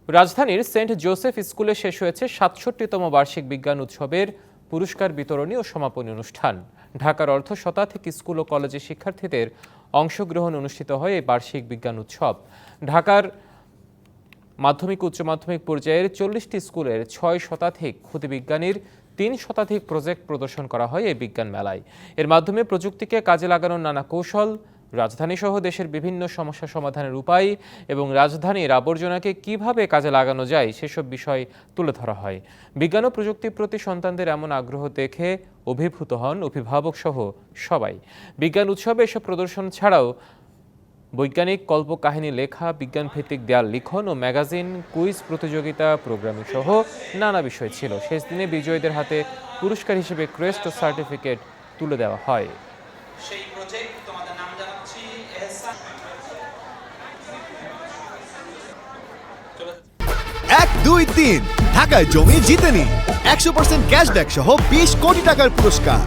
রাজধানীর Saint Joseph স্কুলে শেষ হয়েছে ৬৭তম বার্ষিক বিজ্ঞান উৎসবের পুরস্কার বিতরণী ও সমাপনী অনুষ্ঠান। ঢাকার অর্ধ শতাধিক স্কুল ও কলেজের শিক্ষার্থীদের অংশগ্রহণ অনুষ্ঠিত হয় এই বার্ষিক বিজ্ঞান উৎসব। ঢাকার মাধ্যমিক উচ্চ মাধ্যমিক পর্যায়ের ৪০টি স্কুলের ৬ শতাধিক ক্ষুদে বিজ্ঞানীর ৩ শতাধিক প্রজেক্ট প্রদর্শন করা হয় এই বিজ্ঞান মেলায়। এর মাধ্যমে প্রযুক্তিকে কাজে লাগানোর নানা কৌশল, রাজধানী সহ দেশের বিভিন্ন সমস্যা সমাধানের উপায় এবং রাজধানীর আবর্জনাকে কিভাবে কাজে লাগানো যায় সেসব বিষয় তুলে ধরা হয়। বিজ্ঞান ও প্রযুক্তির প্রতি সন্তানদের এমন আগ্রহ দেখে অভিভূত হন অভিভাবক সহ সবাই। বিজ্ঞান উৎসবে এসব প্রদর্শন ছাড়াও বৈজ্ঞানিক কল্পকাহিনী লেখা, বিজ্ঞানভিত্তিক দেয়াল লিখন ও ম্যাগাজিন, কুইজ প্রতিযোগিতা, প্রোগ্রামিং সহ নানা বিষয় ছিল। শেষ দিনে বিজয়ীদের হাতে পুরস্কার হিসেবে ক্রেস্ট ও সার্টিফিকেট তুলে দেওয়া হয়। সেই প্রজেক্ট তোমাদের নাম জানাচ্ছি এহসান। 1, 2, 3 ঢাকায় জমি জিতে নিন 100% ক্যাশব্যাক সহ 20 কোটি টাকার পুরস্কার।